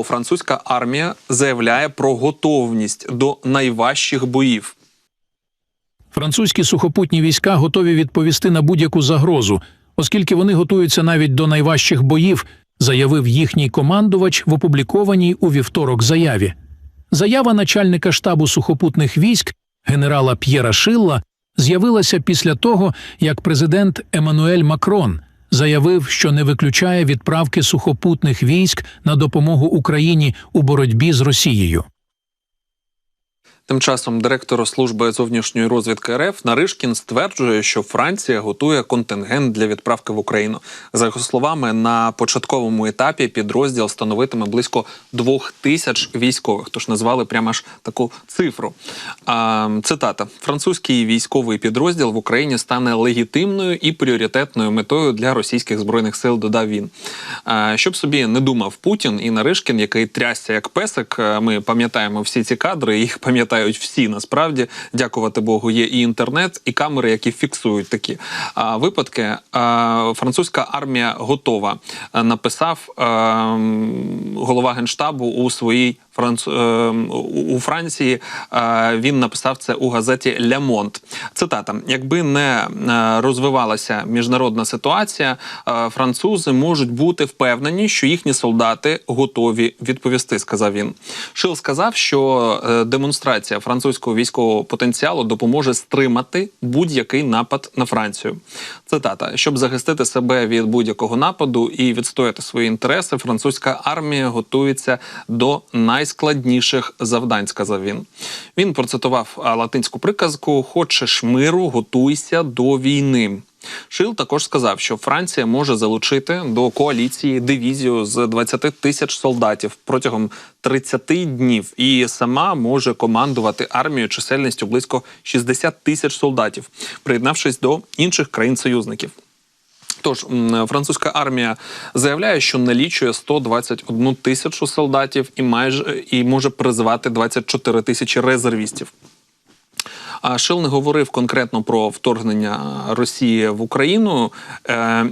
Французька армія заявляє про готовність до найважчих боїв. Французькі сухопутні війська готові відповісти на будь-яку загрозу, оскільки вони готуються навіть до найважчих боїв, заявив їхній командувач в опублікованій у вівторок заяві. Заява начальника штабу сухопутних військ генерала П'єра Шилла з'явилася після того, як президент Еммануель Макрон заявив, що не виключає відправки сухопутних військ на допомогу Україні у боротьбі з Росією. Тим часом директор служби зовнішньої розвідки РФ Наришкін стверджує, що Франція готує контингент для відправки в Україну. За його словами, на початковому етапі підрозділ становитиме близько 2000 військових, тож назвали прямо ж таку цифру. Цитата. «Французький військовий підрозділ в Україні стане легітимною і пріоритетною метою для російських збройних сил», додав він. Щоб собі не думав Путін і Наришкін, який трясся як песик, ми пам'ятаємо всі ці кадри, їх пам'ятають всі, насправді, дякувати Богу, є і інтернет, і камери, які фіксують такі випадки. Французька армія готова, написав голова Генштабу у своїй у Франції. Він написав це у газеті «Ле Монд». Цитата. «Якби не розвивалася міжнародна ситуація, французи можуть бути впевнені, що їхні солдати готові відповісти», сказав він. Шил сказав, що демонстрація французького військового потенціалу допоможе стримати будь-який напад на Францію. Цитата. «Щоб захистити себе від будь-якого нападу і відстояти свої інтереси, французька армія готується до найскладніших завдань», сказав він. Він процитував латинську приказку «Хочеш миру, готуйся до війни». Шил також сказав, що Франція може залучити до коаліції дивізію з 20 тисяч солдатів протягом 30 днів і сама може командувати армією чисельністю близько 60 тисяч солдатів, приєднавшись до інших країн-союзників. Тож, французька армія заявляє, що налічує 121 тисячу солдатів і може призвати 24 тисячі резервістів. Шил не говорив конкретно про вторгнення Росії в Україну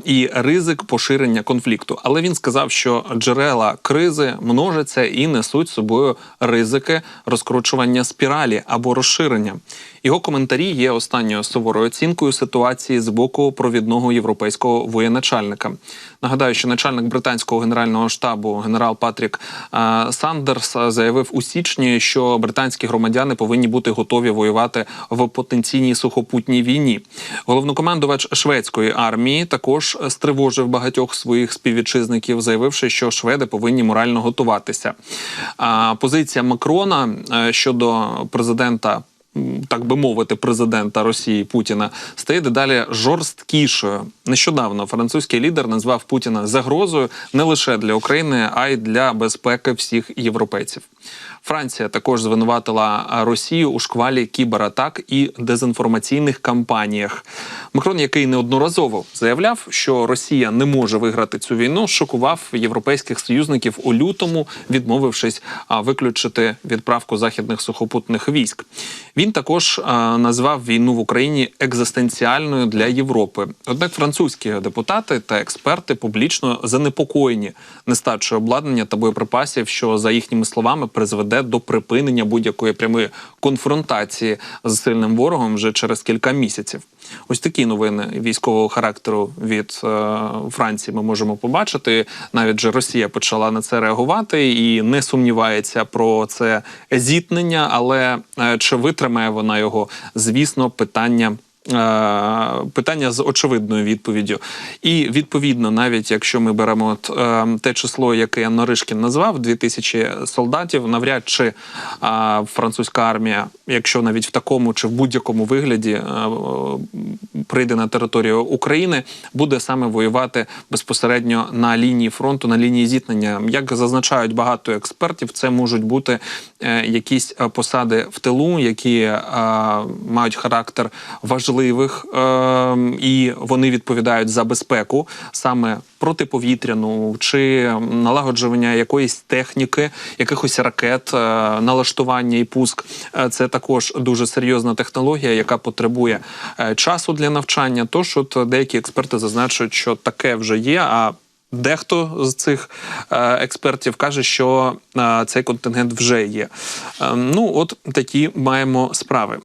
і ризик поширення конфлікту. Але він сказав, що джерела кризи множаться і несуть з собою ризики розкручування спіралі або розширення. Його коментарі є останньою суворою оцінкою ситуації з боку провідного європейського воєначальника. Нагадаю, що начальник британського генерального штабу генерал Патрік Сандерс заявив у січні, що британські громадяни повинні бути готові воювати в потенційній сухопутній війні. Головнокомандувач шведської армії також стривожив багатьох своїх співвітчизників, заявивши, що шведи повинні морально готуватися. Позиція Макрона щодо президента, так би мовити, президента Росії Путіна, стає дедалі жорсткішою. Нещодавно французький лідер назвав Путіна загрозою не лише для України, а й для безпеки всіх європейців. Франція також звинуватила Росію у шквалі кібератак і дезінформаційних кампаніях. Макрон, який неодноразово заявляв, що Росія не може виграти цю війну, шокував європейських союзників у лютому, відмовившись виключити відправку західних сухопутних військ. Він також назвав війну в Україні екзистенціальною для Європи. Однак французькі депутати та експерти публічно занепокоєні нестачею обладнання та боєприпасів, що, за їхніми словами, призведе до припинення будь-якої прямої конфронтації з сильним ворогом вже через кілька місяців. Ось такі новини військового характеру від Франції ми можемо побачити. Навіть же Росія почала на це реагувати і не сумнівається про це зіткнення, але чи витримає вона його, звісно, питання з очевидною відповіддю. І, відповідно, навіть якщо ми беремо те число, яке Наришкін назвав, 2000 солдатів, навряд чи французька армія, якщо навіть в такому чи в будь-якому вигляді прийде на територію України, буде саме воювати безпосередньо на лінії фронту, на лінії зіткнення. Як зазначають багато експертів, це можуть бути якісь посади в тилу, які мають характер важливих, і вони відповідають за безпеку, саме протиповітряну чи налагоджування якоїсь техніки, якихось ракет, налаштування і пуск. Це також дуже серйозна технологія, яка потребує часу для навчання. Тож от деякі експерти зазначують, що таке вже є, а Дехто з цих експертів каже, що цей контингент вже є. Ну, от такі маємо справи.